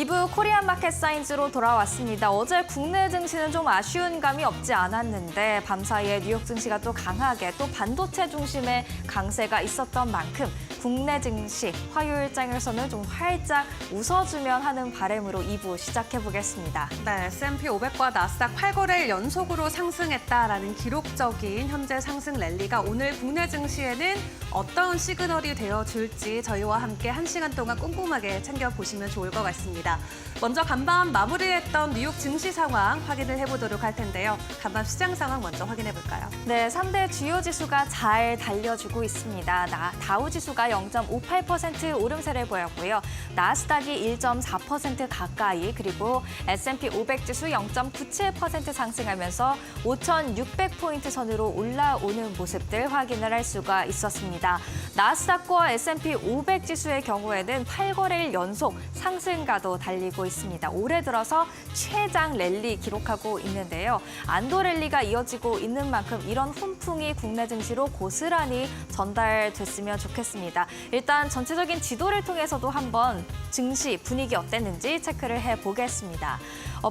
2부 코리안 마켓 사인즈로 돌아왔습니다. 어제 국내 증시는 좀 아쉬운 감이 없지 않았는데 밤사이에 뉴욕 증시가 또 강하게 또 반도체 중심의 강세가 있었던 만큼 국내 증시 화요일장에서는 좀 활짝 웃어주면 하는 바람으로 2부 시작해보겠습니다. 네, S&P 500과 나스닥 8거래일 연속으로 상승했다라는 기록적인 현재 상승 랠리가 오늘 국내 증시에는 어떤 시그널이 되어줄지 저희와 함께 1시간 동안 꼼꼼하게 챙겨보시면 좋을 것 같습니다. 먼저 간밤 마무리했던 뉴욕 증시 상황 확인을 해보도록 할 텐데요. 간밤 시장 상황 먼저 확인해볼까요? 네, 3대 주요 지수가 잘 달려주고 있습니다. 다우 지수가 0.58% 오름세를 보였고요. 나스닥이 1.4% 가까이, 그리고 S&P 500 지수 0.97% 상승하면서 5,600포인트 선으로 올라오는 모습들 확인을 할 수가 있었습니다. 나스닥과 S&P 500 지수의 경우에는 8거래일 연속 상승가도 달리고 있습니다. 올해 들어서 최장 랠리 기록하고 있는데요. 안도 랠리가 이어지고 있는 만큼 이런 훈풍이 국내 증시로 고스란히 전달됐으면 좋겠습니다. 일단 전체적인 지도를 통해서도 한번 증시 분위기 어땠는지 체크를 해보겠습니다.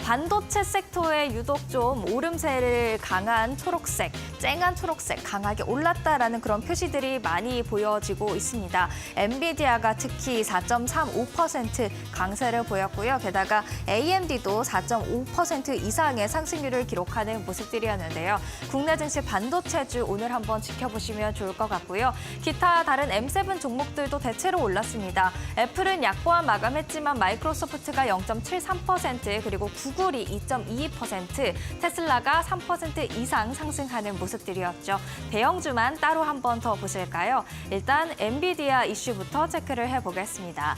반도체 섹터에 유독 좀 오름세를 강한 초록색, 쨍한 초록색, 강하게 올랐다라는 그런 표시들이 많이 보여지고 있습니다. 엔비디아가 특히 4.35% 강세를 보였고요. 게다가 AMD도 4.5% 이상의 상승률을 기록하는 모습들이었는데요. 국내 증시 반도체주 오늘 한번 지켜보시면 좋을 것 같고요. 기타 다른 M7 종목들도 대체로 올랐습니다. 애플은 약보합 마감했지만 마이크로소프트가 0.73%, 그리고 구글이 2.22%, 테슬라가 3% 이상 상승하는 모습들이었죠. 대형주만 따로 한 번 더 보실까요? 일단 엔비디아 이슈부터 체크를 해보겠습니다.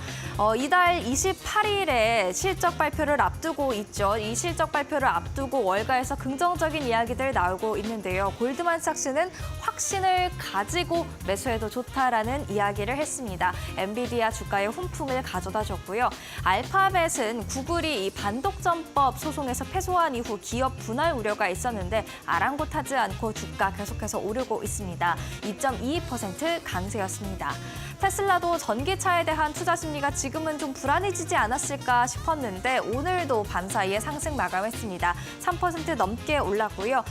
이달 28일에 실적 발표를 앞두고 있죠. 이 실적 발표를 앞두고 월가에서 긍정적인 이야기들 나오고 있는데요. 골드만삭스는 확신을 가지고 매수해도 좋다라는 이야기를 했습니다. 엔비디아 주가에 훈풍을 가져다 줬고요. 알파벳은 구글이 이 반독점법 소송에서 패소한 이후 기업 분할 우려가 있었는데 아랑곳하지 않고 주가 계속해서 오르고 있습니다. 2.22% 강세였습니다. 테슬라도 전기차에 대한 투자 심리가 지금은 좀 불안해지지 않았을까 싶었는데 오늘도 밤사이에 상승 마감했습니다. 3% 넘게 올랐고요.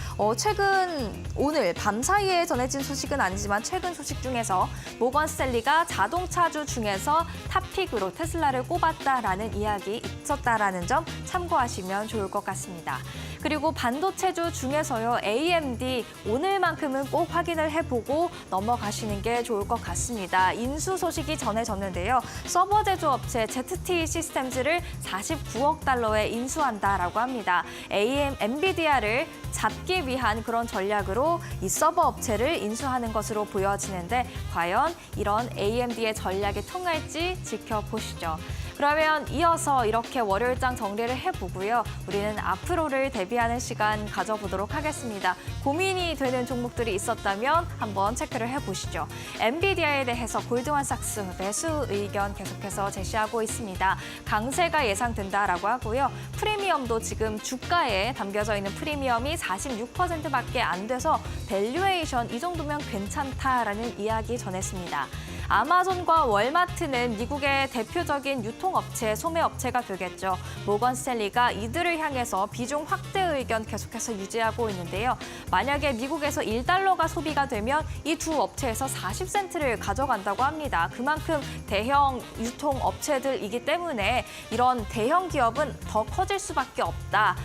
오늘 밤사이에 전해진 소식은 아니지만 최근 소식 중에서 모건 스탠리가 자동차주 중에서 탑픽으로 테슬라를 꼽았다라는 이야기 있었다라는 점 참고하시면 좋을 것 같습니다. 그리고 반도체주 중에서요, AMD 오늘만큼은 꼭 확인을 해보고 넘어가시는 게 좋을 것 같습니다. 인수 소식이 전해졌는데요. 서버 제조업체 ZT 시스템즈를 49억 달러에 인수한다라고 합니다. 엔비디아를 잡기 위한 그런 전략으로 이 서버 업체를 인수하는 것으로 보여지는데 과연 이런 AMD의 전략이 통할지 지켜보시죠. 그러면 이어서 이렇게 월요일장 정리를 해보고요. 우리는 앞으로를 대비하는 시간 가져보도록 하겠습니다. 고민이 되는 종목들이 있었다면 한번 체크를 해보시죠. 엔비디아에 대해서 골드만삭스 매수 의견 계속해서 제시하고 있습니다. 강세가 예상된다라고 하고요. 프리미엄도 지금 주가에 담겨져 있는 프리미엄이 46%밖에 안 돼서 밸류에이션 이 정도면 괜찮다라는 이야기 전했습니다. 아마존과 월마트는 미국의 대표적인 유통업체, 소매업체가 되겠죠. 모건 스탠리가 이들을 향해서 비중 확대 의견 계속해서 유지하고 있는데요. 만약에 미국에서 1달러가 소비가 되면 이 두 업체에서 40센트를 가져간다고 합니다. 그만큼 대형 유통업체들이기 때문에 이런 대형 기업은 더 커질 수밖에 없다.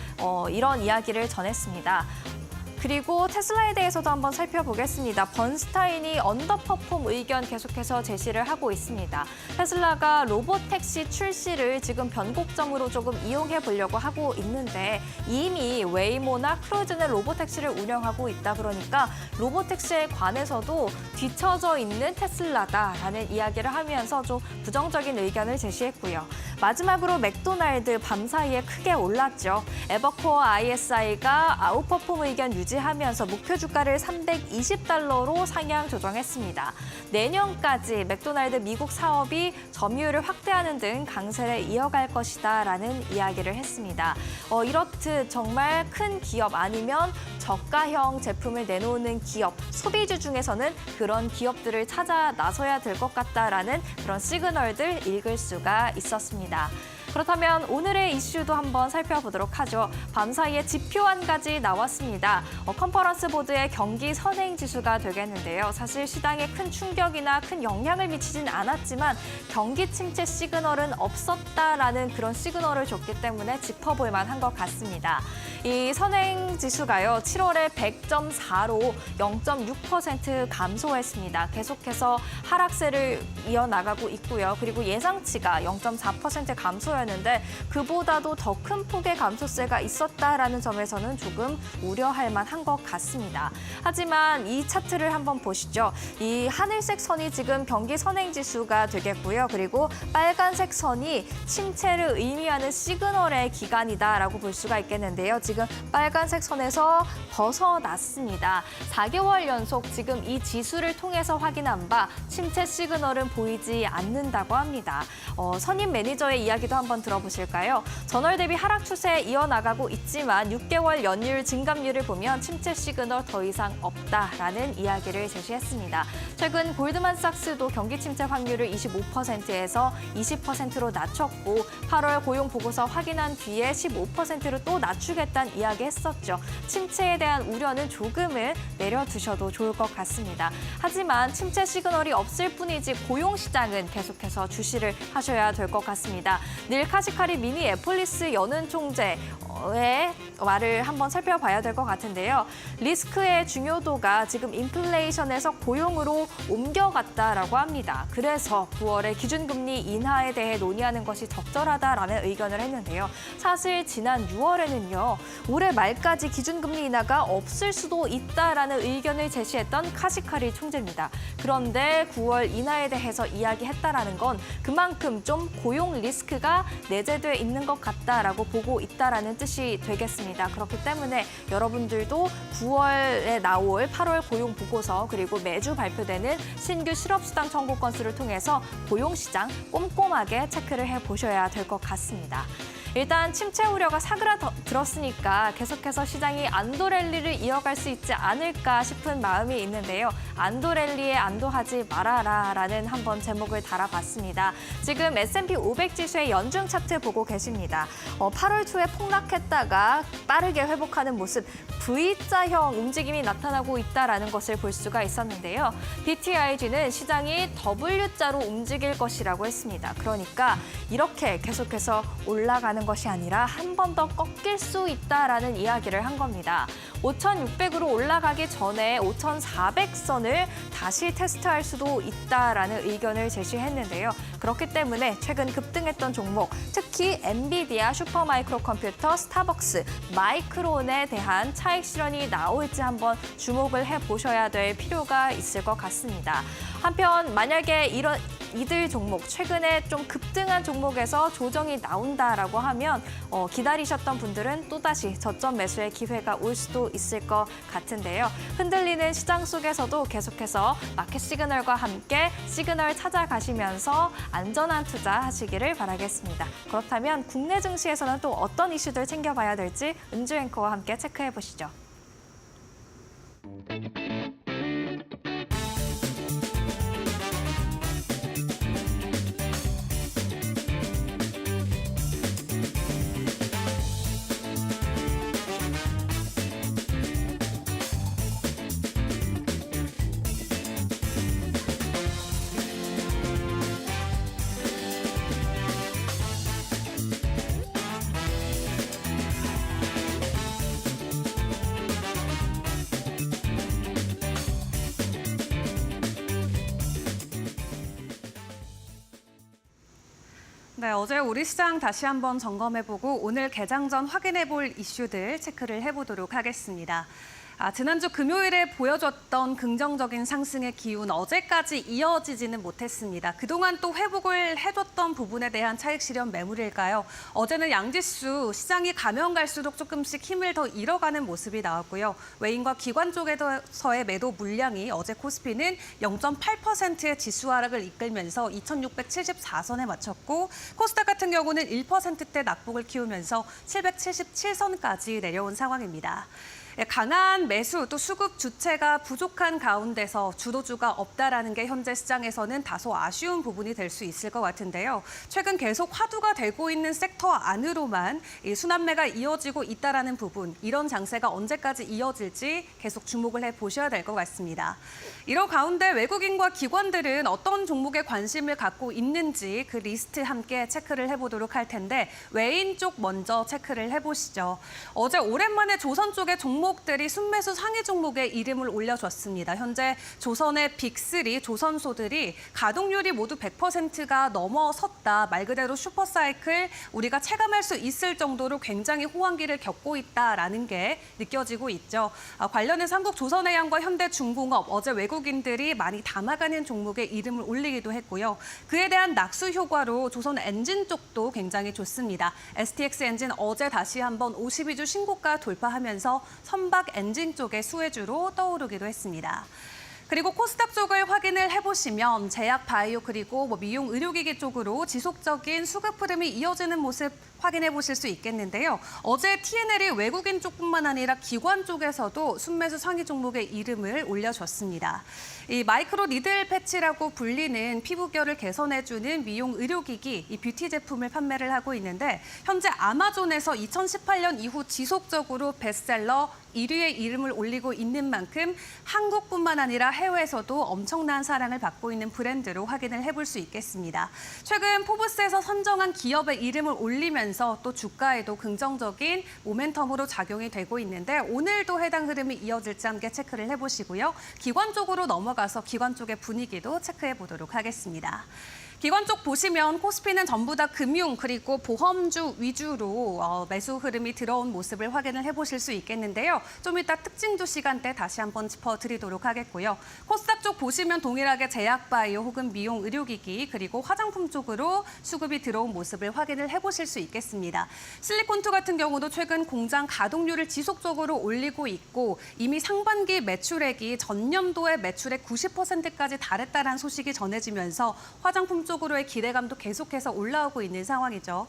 이런 이야기를 전했습니다. 그리고 테슬라에 대해서도 한번 살펴보겠습니다. 번스타인이 언더퍼폼 의견 계속해서 제시를 하고 있습니다. 테슬라가 로보택시 출시를 지금 변곡점으로 조금 이용해 보려고 하고 있는데 이미 웨이모나 크루즈는 로보택시를 운영하고 있다 그러니까 로보택시에 관해서도 뒤처져 있는 테슬라다라는 이야기를 하면서 좀 부정적인 의견을 제시했고요. 마지막으로 맥도날드 밤사이에 크게 올랐죠. 에버코어 ISI가 아웃퍼폼 의견 유지하면서 목표 주가를 $320로 상향 조정했습니다. 내년까지 맥도날드 미국 사업이 점유율을 확대하는 등 강세를 이어갈 것이다라는 이야기를 했습니다. 이렇듯 정말 큰 기업 아니면 저가형 제품을 내놓는 기업, 소비주 중에서는 그런 기업들을 찾아 나서야 될 것 같다라는 그런 시그널들 읽을 수가 있었습니다. 그렇다면 오늘의 이슈도 한번 살펴보도록 하죠. 밤사이에 지표 한 가지 나왔습니다. 컨퍼런스 보드의 경기 선행 지수가 되겠는데요. 사실 시장에 큰 충격이나 큰 영향을 미치진 않았지만 경기 침체 시그널은 없었다라는 그런 시그널을 줬기 때문에 짚어볼 만한 것 같습니다. 이 선행 지수가요, 7월에 100.4로 0.6% 감소했습니다. 계속해서 하락세를 이어나가고 있고요. 그리고 예상치가 0.4% 감소였는데 그보다도 더 큰 폭의 감소세가 있었다라는 점에서는 조금 우려할 만한 것 같습니다. 하지만 이 차트를 한번 보시죠. 이 하늘색 선이 지금 경기 선행 지수가 되겠고요. 그리고 빨간색 선이 침체를 의미하는 시그널의 기간이다라고 볼 수가 있겠는데요. 지금 빨간색 선에서 벗어났습니다. 4개월 연속 지금 이 지수를 통해서 확인한 바 침체 시그널은 보이지 않는다고 합니다. 선임 매니저의 이야기도 한번 들어보실까요? 전월 대비 하락 추세에 이어나가고 있지만 6개월 연율 증감률을 보면 침체 시그널 더 이상 없다라는 이야기를 제시했습니다. 최근 골드만삭스도 경기 침체 확률을 25%에서 20%로 낮췄고 8월 고용 보고서 확인한 뒤에 15%로 또 낮추겠다는 이야기했었죠. 침체에 대한 우려는 조금은 내려두셔도 좋을 것 같습니다. 하지만 침체 시그널이 없을 뿐이지 고용 시장은 계속해서 주시를 하셔야 될 것 같습니다. 닐 카시카리 미니 애폴리스 연은 총재의 말을 한번 살펴봐야 될 것 같은데요. 리스크의 중요도가 지금 인플레이션에서 고용으로 옮겨갔다라고 합니다. 그래서 9월에 기준금리 인하에 대해 논의하는 것이 적절하다라는 의견을 했는데요. 사실 지난 6월에는요. 올해 말까지 기준금리 인하가 없을 수도 있다라는 의견을 제시했던 카시카리 총재입니다. 그런데 9월 인하에 대해서 이야기했다라는 건 그만큼 좀 고용 리스크가 내재돼 있는 것 같다라고 보고 있다라는 뜻이 되겠습니다. 그렇기 때문에 여러분들도 9월에 나올 8월 고용 보고서 그리고 매주 발표되는 신규 실업수당 청구 건수를 통해서 고용시장 꼼꼼하게 체크를 해보셔야 될 것 같습니다. 일단 침체 우려가 사그라들었으니까 계속해서 시장이 안도 랠리를 이어갈 수 있지 않을까 싶은 마음이 있는데요. 안도 랠리에 안도하지 말아라라는 한번 제목을 달아봤습니다. 지금 S&P 500 지수의 연중 차트 보고 계십니다. 8월 초에 폭락했다가 빠르게 회복하는 모습, V자형 움직임이 나타나고 있다는 것을 볼 수가 있었는데요. BTIG는 시장이 W자로 움직일 것이라고 했습니다. 그러니까 이렇게 계속해서 올라가는 것이 아니라 한 번 더 꺾일 수 있다라는 이야기를 한 겁니다. 5,600으로 올라가기 전에 5,400선을 다시 테스트할 수도 있다라는 의견을 제시했는데요. 그렇기 때문에 최근 급등했던 종목, 특히 엔비디아, 슈퍼마이크로 컴퓨터, 스타벅스, 마이크론에 대한 차익 실현이 나올지 한번 주목을 해보셔야 될 필요가 있을 것 같습니다. 한편 만약에 이들 종목, 최근에 좀 급등한 종목에서 조정이 나온다라고 하면 기다리셨던 분들은 또다시 저점 매수의 기회가 올 수도 있을 것 같은데요. 흔들리는 시장 속에서도 계속해서 마켓 시그널과 함께 시그널 찾아가시면서 안전한 투자 하시기를 바라겠습니다. 그렇다면 국내 증시에서는 또 어떤 이슈들 챙겨봐야 될지 은주 앵커와 함께 체크해 보시죠. 네, 어제 우리 시장 다시 한번 점검해보고 오늘 개장 전 확인해볼 이슈들 체크를 해보도록 하겠습니다. 지난주 금요일에 보여줬던 긍정적인 상승의 기운 어제까지 이어지지는 못했습니다. 그동안 또 회복을 해줬던 부분에 대한 차익 실현 매물일까요? 어제는 양지수 시장이 가면 갈수록 조금씩 힘을 더 잃어가는 모습이 나왔고요. 외인과 기관 쪽에서의 매도 물량이 어제 코스피는 0.8%의 지수 하락을 이끌면서 2674선에 마쳤고 코스닥 같은 경우는 1%대 낙폭을 키우면서 777선까지 내려온 상황입니다. 강한 매수 또 수급 주체가 부족한 가운데서 주도주가 없다라는 게 현재 시장에서는 다소 아쉬운 부분이 될 수 있을 것 같은데요. 최근 계속 화두가 되고 있는 섹터 안으로만 이 순환매가 이어지고 있다라는 부분, 이런 장세가 언제까지 이어질지 계속 주목을 해보셔야 될 것 같습니다. 이런 가운데 외국인과 기관들은 어떤 종목에 관심을 갖고 있는지 그 리스트 함께 체크를 해보도록 할 텐데 외인 쪽 먼저 체크를 해보시죠. 어제 오랜만에 조선 쪽의 종목들이 순매수 상위 종목에 이름을 올려줬습니다. 현재 조선의 빅3 조선소들이 가동률이 모두 100%가 넘어섰다. 말 그대로 슈퍼사이클 우리가 체감할 수 있을 정도로 굉장히 호황기를 겪고 있다라는 게 느껴지고 있죠. 관련해서 한국조선해양과 현대중공업 어제 외국인들이 많이 담아가는 종목에 이름을 올리기도 했고요. 그에 대한 낙수 효과로 조선 엔진 쪽도 굉장히 좋습니다. STX 엔진 어제 다시 한번 52주 신고가 돌파하면서 선박 엔진 쪽의 수혜주로 떠오르기도 했습니다. 그리고 코스닥 쪽을 확인을 해보시면 제약, 바이오 그리고 미용, 의료기기 쪽으로 지속적인 수급 흐름이 이어지는 모습 확인해 보실 수 있겠는데요. 어제 TNL이 외국인 쪽뿐만 아니라 기관 쪽에서도 순매수 상위 종목의 이름을 올려줬습니다. 이 마이크로 니들 패치라고 불리는 피부결을 개선해주는 미용 의료기기, 이 뷰티 제품을 판매를 하고 있는데 현재 아마존에서 2018년 이후 지속적으로 베스트셀러 1위의 이름을 올리고 있는 만큼 한국뿐만 아니라 해외에서도 엄청난 사랑을 받고 있는 브랜드로 확인을 해볼 수 있겠습니다. 최근 포브스에서 선정한 기업의 이름을 올리면서 또 주가에도 긍정적인 모멘텀으로 작용이 되고 있는데 오늘도 해당 흐름이 이어질지 함께 체크를 해보시고요. 기관 쪽으로 넘어가서 기관 쪽의 분위기도 체크해 보도록 하겠습니다. 기관 쪽 보시면 코스피는 전부 다 금융 그리고 보험주 위주로 매수 흐름이 들어온 모습을 확인을 해보실 수 있겠는데요. 좀 이따 특징주 시간대 다시 한번 짚어드리도록 하겠고요. 코스닥 쪽 보시면 동일하게 제약바이오 혹은 미용 의료기기 그리고 화장품 쪽으로 수급이 들어온 모습을 확인을 해보실 수 있겠습니다. 실리콘투 같은 경우도 최근 공장 가동률을 지속적으로 올리고 있고 이미 상반기 매출액이 전년도의 매출액 90%까지 달했다는 소식이 전해지면서 화장품 쪽으로의 기대감도 계속해서 올라오고 있는 상황이죠.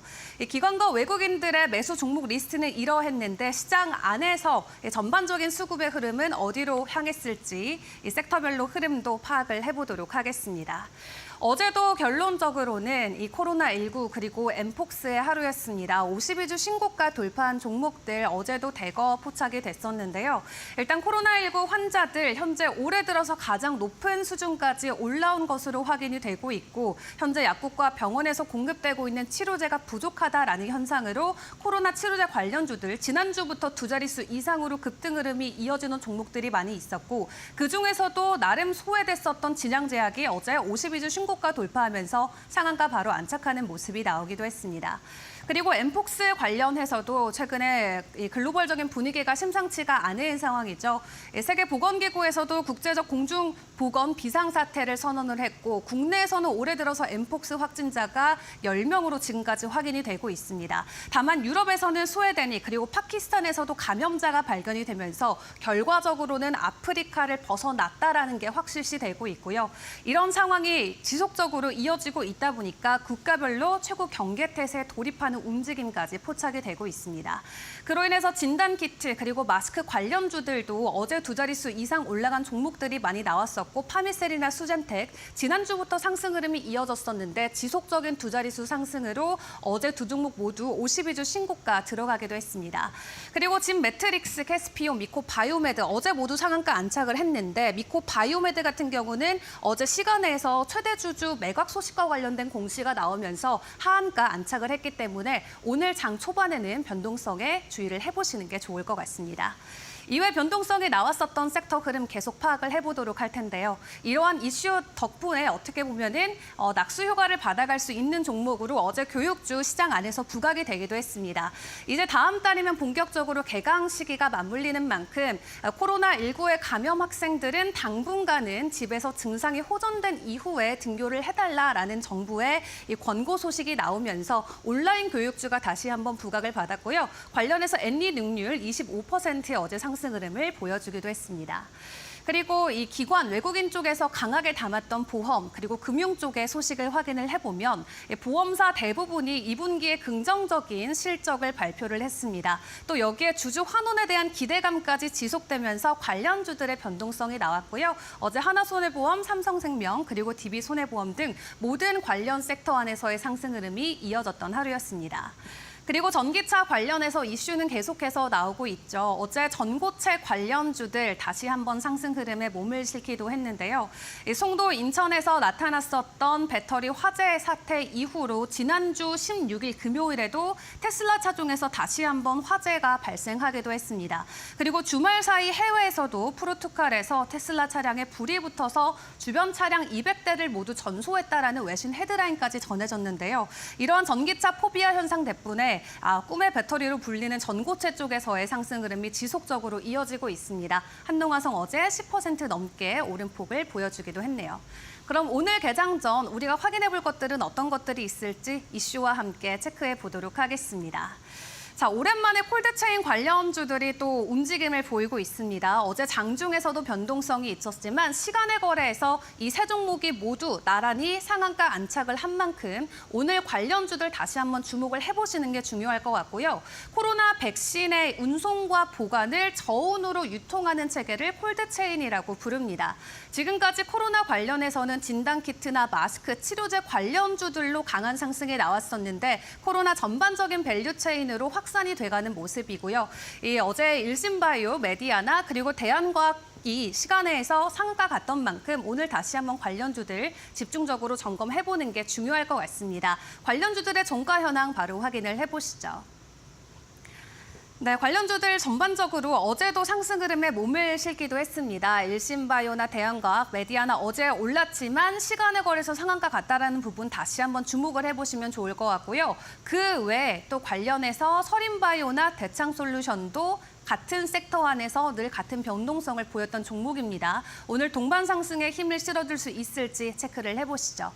기관과 외국인들의 매수 종목 리스트는 이러했는데 시장 안에서 전반적인 수급의 흐름은 어디로 향했을지 이 섹터별로 흐름도 파악을 해보도록 하겠습니다. 어제도 결론적으로는 이 코로나19 그리고 엠폭스의 하루였습니다. 52주 신고가 돌파한 종목들 어제도 대거 포착이 됐었는데요. 일단 코로나19 환자들 현재 올해 들어서 가장 높은 수준까지 올라온 것으로 확인이 되고 있고 현재 약국과 병원에서 공급되고 있는 치료제가 부족하다라는 현상으로 코로나 치료제 관련주들 지난주부터 두 자릿수 이상으로 급등 흐름이 이어지는 종목들이 많이 있었고 그중에서도 나름 소외됐었던 진양제약이 어제 52주 신고가 돌파하면서 상한가 바로 안착하는 모습이 나오기도 했습니다. 그리고 엠폭스 관련해서도 최근에 이 글로벌적인 분위기가 심상치가 않은 상황이죠. 세계보건기구에서도 국제적 공중보건 비상사태를 선언을 했고 국내에서는 올해 들어서 엠폭스 확진자가 10명으로 지금까지 확인이 되고 있습니다. 다만 유럽에서는 스웨덴이 그리고 파키스탄에서도 감염자가 발견이 되면서 결과적으로는 아프리카를 벗어났다라는 게 확실시되고 있고요. 이런 상황이 지속적으로 이어지고 있다 보니까 국가별로 최고 경계태세에 돌입하는 움직임까지 포착이 되고 있습니다. 그로 인해서 진단키트 그리고 마스크 관련주들도 어제 두 자릿수 이상 올라간 종목들이 많이 나왔었고 파미셀이나 수젠텍 지난주부터 상승 흐름이 이어졌었는데 지속적인 두 자릿수 상승으로 어제 두 종목 모두 52주 신고가 들어가기도 했습니다. 그리고 진 매트릭스, 캐스피오, 미코바이오메드 어제 모두 상한가 안착을 했는데 미코바이오메드 같은 경우는 어제 시간에서 최대 주주 매각 소식과 관련된 공시가 나오면서 하한가 안착을 했기 때문에 오늘 장 초반에는 변동성에 주의를 해보시는 게 좋을 것 같습니다. 이외 변동성이 나왔었던 섹터 흐름 계속 파악을 해보도록 할 텐데요. 이러한 이슈 덕분에 어떻게 보면은 낙수 효과를 받아갈 수 있는 종목으로 어제 교육주 시장 안에서 부각이 되기도 했습니다. 이제 다음 달이면 본격적으로 개강 시기가 맞물리는 만큼 코로나19에 감염 학생들은 당분간은 집에서 증상이 호전된 이후에 등교를 해달라라는 정부의 이 권고 소식이 나오면서 온라인 교육주가 다시 한번 부각을 받았고요. 관련해서 엔리 능률 25%의 어제 상승 흐름을 보여주기도 했습니다. 그리고 이 기관, 외국인 쪽에서 강하게 담았던 보험, 그리고 금융 쪽의 소식을 확인을 해보면 보험사 대부분이 2분기에 긍정적인 실적을 발표를 했습니다. 또 여기에 주주 환원에 대한 기대감까지 지속되면서 관련주들의 변동성이 나왔고요. 어제 하나손해보험, 삼성생명, 그리고 DB손해보험 등 모든 관련 섹터 안에서의 상승 흐름이 이어졌던 하루였습니다. 그리고 전기차 관련해서 이슈는 계속해서 나오고 있죠. 어제 전고체 관련주들 다시 한번 상승 흐름에 몸을 실기도 했는데요. 송도 인천에서 나타났었던 배터리 화재 사태 이후로 지난주 16일 금요일에도 테슬라 차종에서 다시 한번 화재가 발생하기도 했습니다. 그리고 주말 사이 해외에서도 포르투갈에서 테슬라 차량에 불이 붙어서 주변 차량 200대를 모두 전소했다라는 외신 헤드라인까지 전해졌는데요. 이러한 전기차 포비아 현상 덕분에 꿈의 배터리로 불리는 전고체 쪽에서의 상승 흐름이 지속적으로 이어지고 있습니다. 한동화성 어제 10% 넘게 오름폭을 보여주기도 했네요. 그럼 오늘 개장 전 우리가 확인해 볼 것들은 어떤 것들이 있을지 이슈와 함께 체크해 보도록 하겠습니다. 자, 오랜만에 콜드체인 관련주들이 또 움직임을 보이고 있습니다. 어제 장중에서도 변동성이 있었지만 시간의 거래에서 이 세 종목이 모두 나란히 상한가 안착을 한 만큼 오늘 관련주들 다시 한번 주목을 해보시는 게 중요할 것 같고요. 코로나 백신의 운송과 보관을 저온으로 유통하는 체계를 콜드체인이라고 부릅니다. 지금까지 코로나 관련해서는 진단키트나 마스크, 치료제 관련주들로 강한 상승이 나왔었는데 코로나 전반적인 밸류체인으로 확산이 돼가는 모습이고요. 어제 일신바이오, 메디아나 그리고 대한과학 이 시간에서 상가 갔던 만큼 오늘 다시 한번 관련주들 집중적으로 점검해보는 게 중요할 것 같습니다. 관련주들의 종가 현황 바로 확인을 해보시죠. 네, 관련주들 전반적으로 어제도 상승 흐름에 몸을 실기도 했습니다. 일신바이오나 대한과학, 메디아나 어제 올랐지만 시간의 거래에서 상한가 같다라는 부분 다시 한번 주목을 해보시면 좋을 것 같고요. 그 외에 또 관련해서 서린바이오나 대창솔루션도 같은 섹터 안에서 늘 같은 변동성을 보였던 종목입니다. 오늘 동반 상승에 힘을 실어줄 수 있을지 체크를 해보시죠.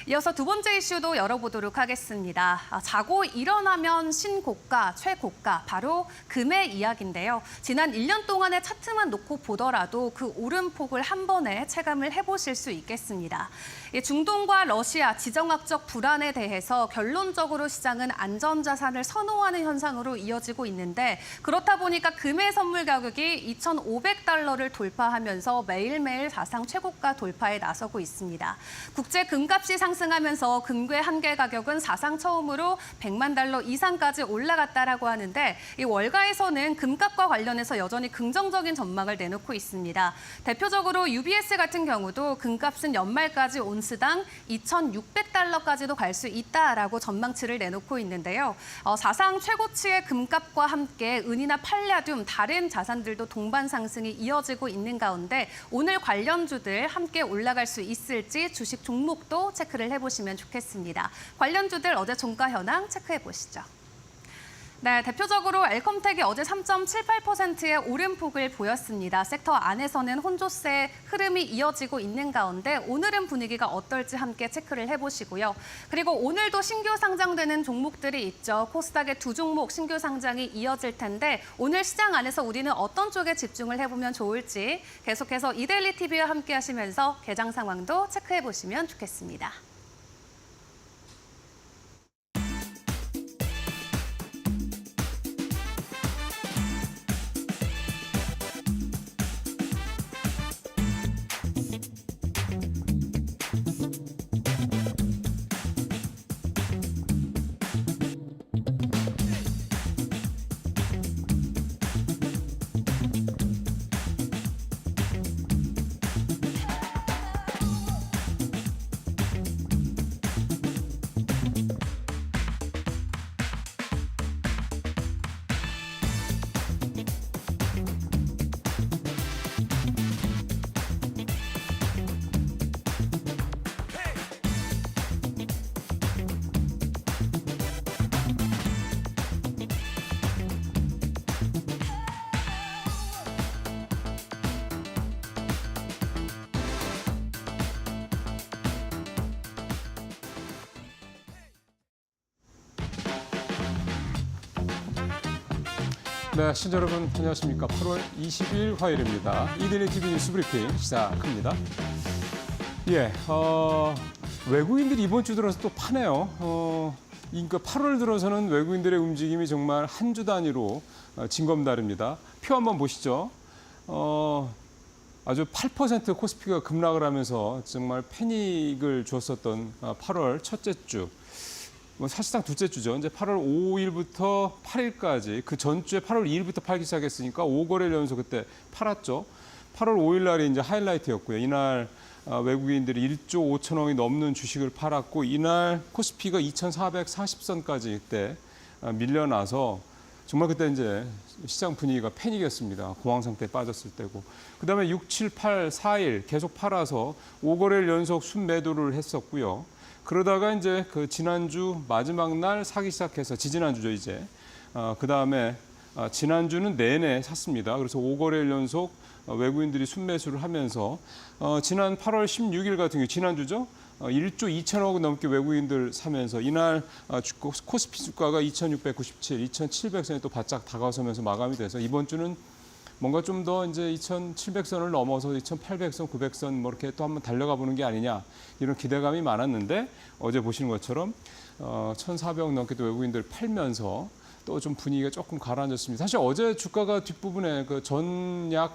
이어서 두 번째 이슈도 열어보도록 하겠습니다. 자고 일어나면 신고가, 최고가, 바로 금의 이야기인데요. 지난 1년 동안의 차트만 놓고 보더라도 그 오름폭을 한 번에 체감을 해보실 수 있겠습니다. 중동과 러시아 지정학적 불안에 대해서 결론적으로 시장은 안전자산을 선호하는 현상으로 이어지고 있는데 그렇다 보니까 금의 선물 가격이 2,500달러를 돌파하면서 매일매일 사상 최고가 돌파에 나서고 있습니다. 국제 금값이 상승하면서 금괴 한 개 가격은 사상 처음으로 100만 달러 이상까지 올라갔다라고 하는데 이 월가에서는 금값과 관련해서 여전히 긍정적인 전망을 내놓고 있습니다. 대표적으로 UBS 같은 경우도 금값은 연말까지 온스당 2,600달러까지도 갈 수 있다라고 전망치를 내놓고 있는데요. 사상 최고치의 금값과 함께 은이나 팔라듐, 다른 자산들도 동반 상승이 이어지고 있는 가운데 오늘 관련주들 함께 올라갈 수 있을지 주식 종목도 체크를 해보시면 좋겠습니다. 관련주들 어제 종가 현황 체크해 보시죠. 네, 대표적으로 엘컴텍이 어제 3.78%의 오름폭을 보였습니다. 섹터 안에서는 혼조세 흐름이 이어지고 있는 가운데 오늘은 분위기가 어떨지 함께 체크를 해보시고요. 그리고 오늘도 신규 상장되는 종목들이 있죠. 코스닥의 두 종목 신규 상장이 이어질 텐데 오늘 시장 안에서 우리는 어떤 쪽에 집중을 해보면 좋을지 계속해서 이데일리 TV와 함께 하시면서 개장 상황도 체크해 보시면 좋겠습니다. 네, 시청자 여러분 안녕하십니까. 8월 20일 화요일입니다. 이데일리 TV 뉴스 브리핑 시작합니다. 예, 외국인들이 이번 주 들어서 또 파네요. 그러니까 8월 들어서는 외국인들의 움직임이 정말 한 주 단위로 진검다릅니다. 표 한번 보시죠. 아주 8% 코스피가 급락을 하면서 정말 패닉을 줬었던 8월 첫째 주. 사실상 둘째 주죠. 이제 8월 5일부터 8일까지 그 전주에 8월 2일부터 팔기 시작했으니까 5거래일 연속 그때 팔았죠. 8월 5일 날이 이제 하이라이트였고요. 이날 외국인들이 1조 5천억이 넘는 주식을 팔았고 이날 코스피가 2,440선까지 그때 밀려나서 정말 그때 이제 시장 분위기가 패닉이었습니다. 공황 상태에 빠졌을 때고. 그다음에 6, 7, 8, 4일 계속 팔아서 5거래일 연속 순매도를 했었고요. 그러다가 이제 그 지난주 마지막 날 사기 시작해서 지지난주죠 이제. 그다음에 지난주는 내내 샀습니다. 그래서 5거래일 연속 외국인들이 순매수를 하면서 지난 8월 16일 같은 경우 지난주죠. 1조 2천억 넘게 외국인들 사면서 이날 코스피 주가가 2,697, 2,700선에 또 바짝 다가서면서 마감이 돼서 이번 주는 뭔가 좀 더 이제 2,700선을 넘어서 2,800선, 900선 뭐 이렇게 또 한번 달려가 보는 게 아니냐 이런 기대감이 많았는데 어제 보시는 것처럼 1,400억 넘게 또 외국인들 팔면서 또 좀 분위기가 조금 가라앉았습니다. 사실 어제 주가가 뒷부분에 그 전강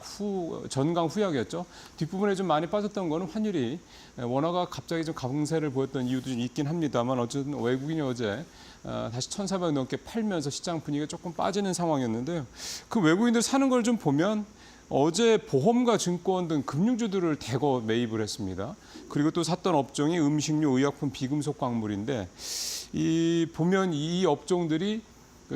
후약이었죠. 뒷부분에 좀 많이 빠졌던 거는 환율이 원화가 갑자기 좀 강세를 보였던 이유도 좀 있긴 합니다만 어쨌든 외국인이 어제 다시 1,400 넘게 팔면서 시장 분위기가 조금 빠지는 상황이었는데요. 그 외국인들 사는 걸 좀 보면 어제 보험과 증권 등 금융주들을 대거 매입을 했습니다. 그리고 또 샀던 업종이 음식료, 의약품, 비금속 광물인데 보면 이 업종들이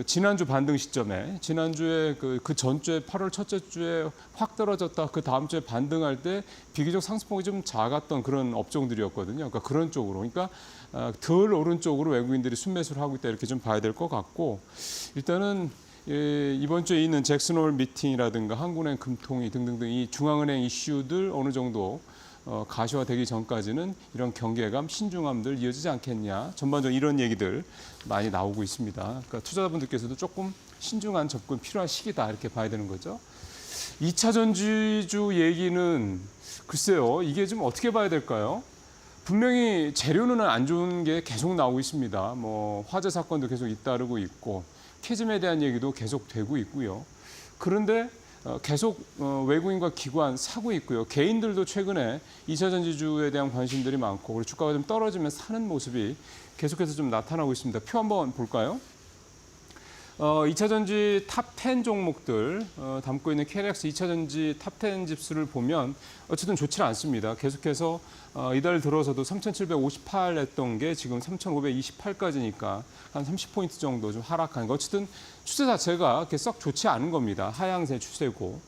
지난주 반등 시점에 지난주에 그 전주에 8월 첫째 주에 확 떨어졌다 그 다음 주에 반등할 때 비교적 상승폭이 좀 작았던 그런 업종들이었거든요. 그러니까 그런 쪽으로 그러니까 덜 오른쪽으로 외국인들이 순매수를 하고 있다 이렇게 좀 봐야 될 것 같고 일단은 이번 주에 있는 잭슨홀 미팅이라든가 한국은행 금통위 등등등 이 중앙은행 이슈들 어느 정도 가시화되기 전까지는 이런 경계감, 신중함들 이어지지 않겠냐. 전반적으로 이런 얘기들 많이 나오고 있습니다. 그러니까 투자자분들께서도 조금 신중한 접근 필요한 시기다 이렇게 봐야 되는 거죠. 2차 전지주 얘기는 글쎄요. 이게 좀 어떻게 봐야 될까요? 분명히 재료는 안 좋은 게 계속 나오고 있습니다. 뭐 화재 사건도 계속 잇따르고 있고 캐즘에 대한 얘기도 계속 되고 있고요. 그런데 계속 외국인과 기관 사고 있고요. 개인들도 최근에 2차 전지주에 대한 관심들이 많고 그리고 주가가 좀 떨어지면 사는 모습이 계속해서 좀 나타나고 있습니다. 표 한번 볼까요? 2차 전지 탑 10 종목들 담고 있는 KLX 2차 전지 탑 10 지수를 보면 어쨌든 좋지 않습니다. 계속해서 이달 들어서도 3,758 했던 게 지금 3,528까지니까 한 30포인트 정도 좀 하락한 거. 어쨌든 추세 자체가 그렇게 썩 좋지 않은 겁니다. 하향세 추세고.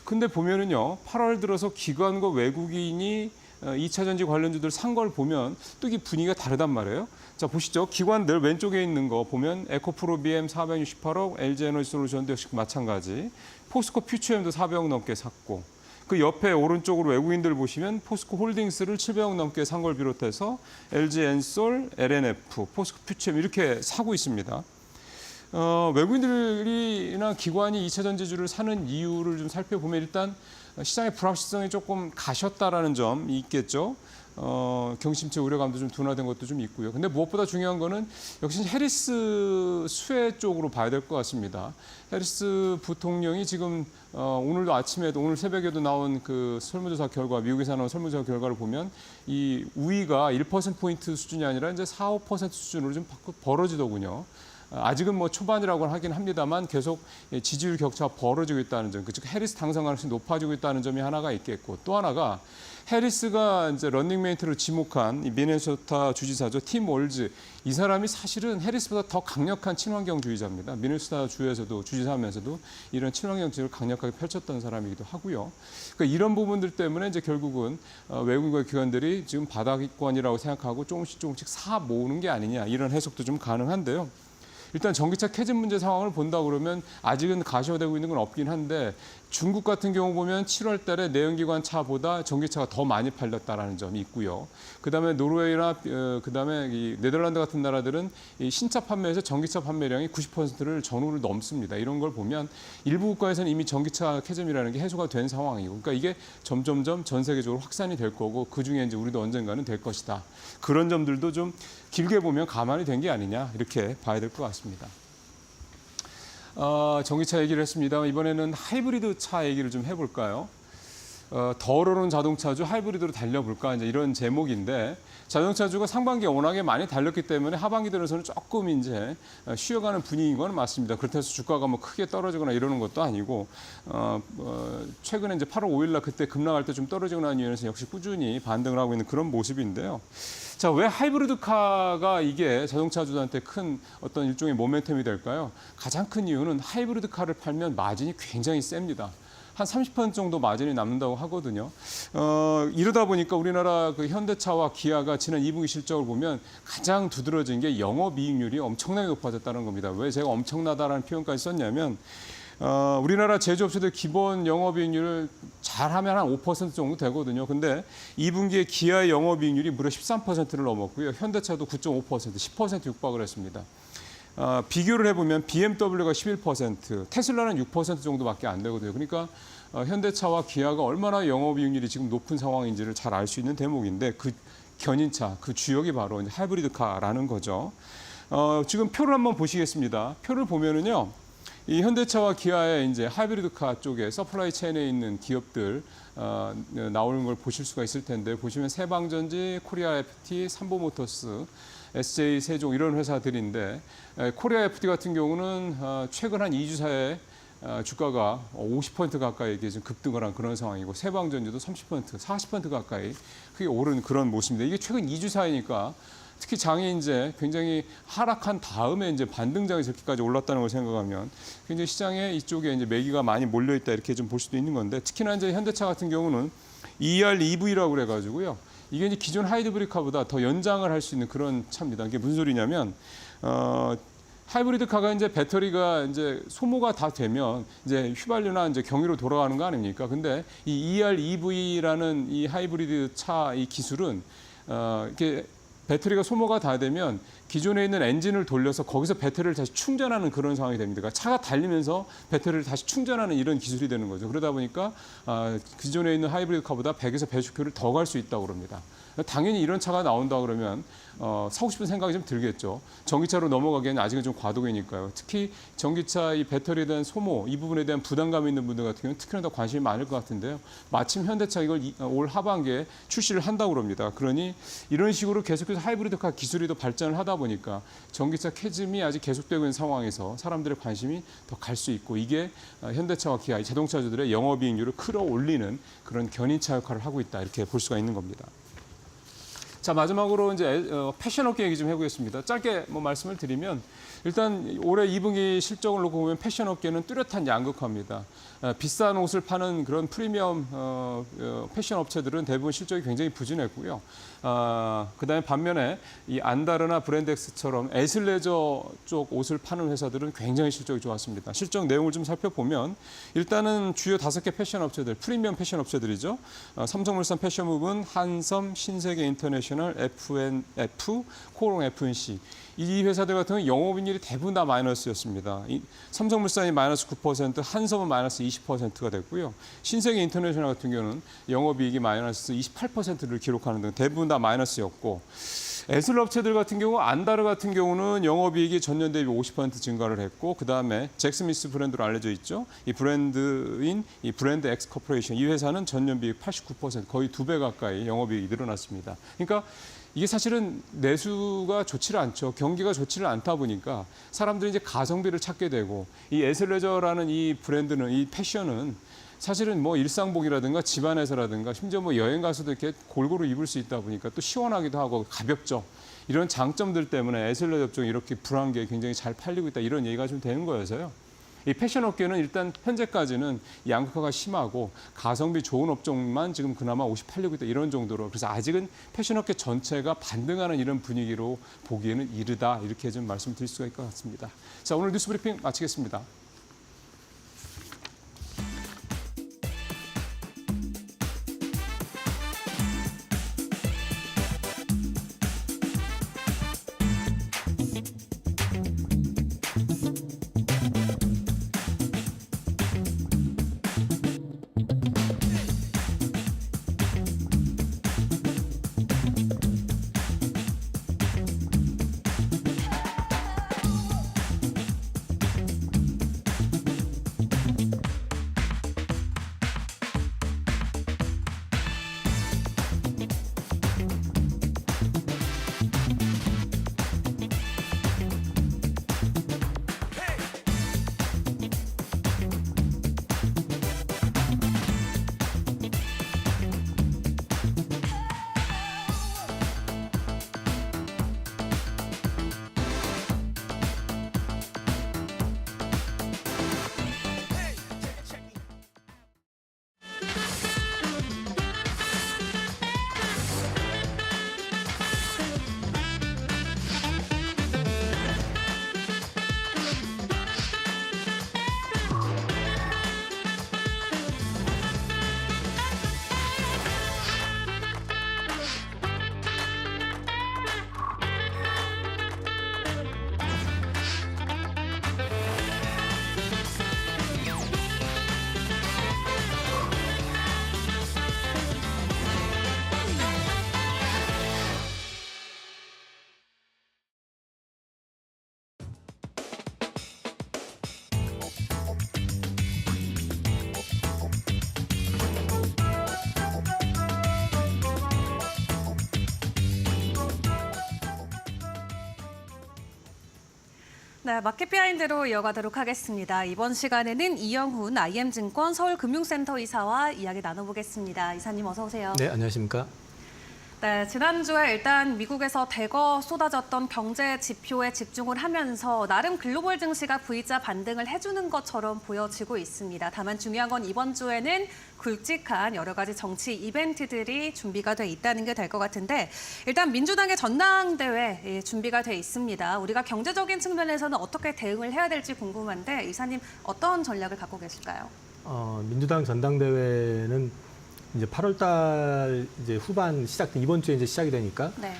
근데 보면은요, 8월 들어서 기관과 외국인이 2차 전지 관련주들 산 걸 보면 또 이게 분위기가 다르단 말이에요. 자, 보시죠. 기관들 왼쪽에 있는 거 보면 에코프로비엠 468억, LG에너지솔루션도 역시 마찬가지. 포스코 퓨처엠도 400억 넘게 샀고 그 옆에 오른쪽으로 외국인들 보시면 포스코 홀딩스를 700억 넘게 산 걸 비롯해서 LG엔솔, LNF, 포스코 퓨처엠 이렇게 사고 있습니다. 외국인들이나 기관이 2차 전지주를 사는 이유를 좀 살펴보면 일단 시장의 불확실성이 조금 가셨다라는 점이 있겠죠. 경심체 우려감도 좀 둔화된 것도 좀 있고요. 근데 무엇보다 중요한 거는 역시 해리스 수혜 쪽으로 봐야 될 것 같습니다. 해리스 부통령이 지금 오늘도 아침에도 오늘 새벽에도 나온 그 설문조사 결과 미국에서 나온 설문조사 결과를 보면 이 우위가 1%포인트 수준이 아니라 이제 4, 5% 수준으로 좀 벌어지더군요. 아직은 뭐 초반이라고 하긴 합니다만 계속 지지율 격차가 벌어지고 있다는 점, 즉 해리스 당선 가능성이 높아지고 있다는 점이 하나가 있겠고 또 하나가 해리스가 이제 런닝메이트로 지목한 이 미네소타 주지사죠 팀 월즈 이 사람이 사실은 해리스보다 더 강력한 친환경주의자입니다. 미네소타 주에서도 주지사하면서도 이런 친환경주의를 강력하게 펼쳤던 사람이기도 하고요. 그러니까 이런 부분들 때문에 이제 결국은 외국인과 기관들이 지금 바닥권이라고 생각하고 조금씩 사 모으는 게 아니냐 이런 해석도 좀 가능한데요. 일단 전기차 캐즘 문제 상황을 본다 그러면 아직은 가시화되고 있는 건 없긴 한데 중국 같은 경우 보면 7월 달에 내연기관 차보다 전기차가 더 많이 팔렸다라는 점이 있고요. 그다음에 노르웨이나 그다음에 이 네덜란드 같은 나라들은 이 신차 판매에서 전기차 판매량이 90%를 전후를 넘습니다. 이런 걸 보면 일부 국가에서는 이미 전기차 캐즘이라는 게 해소가 된 상황이고, 그러니까 이게 점점점 전 세계적으로 확산이 될 거고 그 중에 이제 우리도 언젠가는 될 것이다. 그런 점들도 좀 길게 보면 가만히 된 게 아니냐 이렇게 봐야 될 것 같습니다. 전기차 얘기를 했습니다. 이번에는 하이브리드 차 얘기를 좀 해볼까요? 덜 오르는 자동차주 하이브리드로 달려볼까 이제 이런 제목인데, 자동차주가 상반기에 워낙에 많이 달렸기 때문에 하반기 들어서는 조금 이제 쉬어가는 분위기인 건 맞습니다. 그렇다고 해서 주가가 뭐 크게 떨어지거나 이러는 것도 아니고, 최근에 이제 8월 5일 날 그때 급락할 때 좀 떨어지고 난 이후에는 역시 꾸준히 반등을 하고 있는 그런 모습인데요. 자, 왜 하이브리드 카가 이게 자동차주들한테 큰 어떤 일종의 모멘텀이 될까요? 가장 큰 이유는 하이브리드 카를 팔면 마진이 굉장히 셉니다. 한 30% 정도 마진이 남는다고 하거든요. 이러다 보니까 우리나라 그 현대차와 기아가 지난 2분기 실적을 보면 가장 두드러진 게 영업이익률이 엄청나게 높아졌다는 겁니다. 왜 제가 엄청나다라는 표현까지 썼냐면, 우리나라 제조업체들 기본 영업이익률을 잘하면 한 5% 정도 되거든요. 근데 2분기에 기아의 영업이익률이 무려 13%를 넘었고요. 현대차도 9.5%, 10% 육박을 했습니다. 비교를 해보면 BMW가 11%, 테슬라는 6% 정도밖에 안 되거든요. 그러니까 현대차와 기아가 얼마나 영업이익률이 지금 높은 상황인지를 잘 알 수 있는 대목인데, 그 견인차, 그 주역이 바로 이제 하이브리드카라는 거죠. 지금 표를 한번 보시겠습니다. 표를 보면은요, 이 현대차와 기아의 이제 하이브리드카 쪽에 서플라이 체인에 있는 기업들 나오는 걸 보실 수가 있을 텐데, 보시면 세방전지, 코리아 FT, 삼보모터스, SJ 세종 이런 회사들인데, 코리아 FT 같은 경우는 최근 한 2주 사이에 주가가 50% 가까이 이게 지금 급등을 한 그런 상황이고, 세방전지도 30%, 40% 가까이 크게 오른 그런 모습입니다. 이게 최근 2주 사이니까 특히 장이 이제 굉장히 하락한 다음에 이제 반등장이 저렇게까지 올랐다는 걸 생각하면 굉장히 시장에 이쪽에 이제 매기가 많이 몰려 있다 이렇게 좀 볼 수도 있는 건데, 특히나 이제 현대차 같은 경우는 EREV라고 그래가지고요. 이게 이제 기존 하이브리드카보다 더 연장을 할 수 있는 그런 차입니다. 이게 무슨 소리냐면, 하이브리드카가 이제 배터리가 이제 소모가 다 되면 이제 휘발유나 이제 경유로 돌아가는 거 아닙니까? 근데 이 EREV라는 이 하이브리드 차 이 기술은 이렇게 배터리가 소모가 다 되면 기존에 있는 엔진을 돌려서 거기서 배터리를 다시 충전하는 그런 상황이 됩니다. 그러니까 차가 달리면서 배터리를 다시 충전하는 이런 기술이 되는 거죠. 그러다 보니까 기존에 있는 하이브리드 카보다 100에서 110km를 더 갈 수 있다고 그럽니다. 당연히 이런 차가 나온다 그러면 사고 싶은 생각이 좀 들겠죠. 전기차로 넘어가기에는 아직은 좀 과도기니까요. 특히 전기차 이 배터리에 대한 소모, 이 부분에 대한 부담감이 있는 분들 같은 경우는 특히나 더 관심이 많을 것 같은데요. 마침 현대차 이걸 올 하반기에 출시를 한다고 그럽니다. 그러니 이런 식으로 계속해서 하이브리드카 기술이 더 발전을 하다 보니까 전기차 캐즘이 아직 계속되고 있는 상황에서 사람들의 관심이 더 갈 수 있고, 이게 현대차와 기아, 자동차주들의 영업이익률을 끌어올리는 그런 견인차 역할을 하고 있다 이렇게 볼 수가 있는 겁니다. 자, 마지막으로 이제 패션업계 얘기 좀 해보겠습니다. 짧게 뭐 말씀을 드리면, 일단 올해 2분기 실적을 놓고 보면 패션업계는 뚜렷한 양극화입니다. 비싼 옷을 파는 그런 프리미엄 패션 업체들은 대부분 실적이 굉장히 부진했고요. 그다음에 반면에 이 안다르나 브랜드엑스처럼 애슬레저 쪽 옷을 파는 회사들은 굉장히 실적이 좋았습니다. 실적 내용을 좀 살펴보면, 일단은 주요 5개 패션 업체들, 프리미엄 패션 업체들이죠. 삼성물산 패션무브는 한섬, 신세계 인터내셔널, F&F, 코롱 F&C. 이 회사들 같은 경우는 영업이익률이 대부분 다 마이너스였습니다. 삼성물산이 마이너스 9%, 한섬은 마이너스 20%가 됐고요. 신세계 인터내셔널 같은 경우는 영업이익이 마이너스 28%를 기록하는 등 대부분 다 마이너스였고, 에슬 업체들 같은 경우, 안다르 같은 경우는 영업이익이 전년 대비 50% 증가를 했고, 그 다음에 잭스미스 브랜드로 알려져 있죠. 이 브랜드인 이 브랜드 엑스 코퍼레이션, 이 회사는 전년 비익 89%, 거의 2배 가까이 영업이익이 늘어났습니다. 그러니까 이게 사실은 내수가 좋지를 않죠. 경기가 좋지를 않다 보니까 사람들이 이제 가성비를 찾게 되고, 이 에슬레저라는 이 브랜드는, 이 패션은 사실은 뭐 일상복이라든가 집안에서라든가 심지어 뭐 여행 가서도 이렇게 골고루 입을 수 있다 보니까 또 시원하기도 하고 가볍죠. 이런 장점들 때문에 에슬레저 업종이 이렇게 불황기에 굉장히 잘 팔리고 있다, 이런 얘기가 좀 되는 거여서요. 이 패션 업계는 일단 현재까지는 양극화가 심하고 가성비 좋은 업종만 지금 그나마 옷이 팔리고 있다, 이런 정도로, 그래서 아직은 패션 업계 전체가 반등하는 이런 분위기로 보기에는 이르다, 이렇게 좀 말씀드릴 수가 있을 것 같습니다. 자, 오늘 뉴스 브리핑 마치겠습니다. 네, 마켓 비하인드로 이어가도록 하겠습니다. 이번 시간에는 이영훈 IM증권 서울금융센터 이사와 이야기 나눠보겠습니다. 이사님 어서 오세요. 네, 안녕하십니까? 네, 지난주에 일단 미국에서 대거 쏟아졌던 경제 지표에 집중을 하면서 나름 글로벌 증시가 V자 반등을 해주는 것처럼 보여지고 있습니다. 다만 중요한 건 이번 주에는 굵직한 여러 가지 정치 이벤트들이 준비가 돼 있다는 게 될 것 같은데 일단 민주당의 전당대회 준비가 돼 있습니다. 우리가 경제적인 측면에서는 어떻게 대응을 해야 될지 궁금한데 이사님 어떤 전략을 갖고 계실까요? 민주당 전당대회는 이제 8월달 이제 후반 시작된 이번 주에 이제 시작이 되니까 네.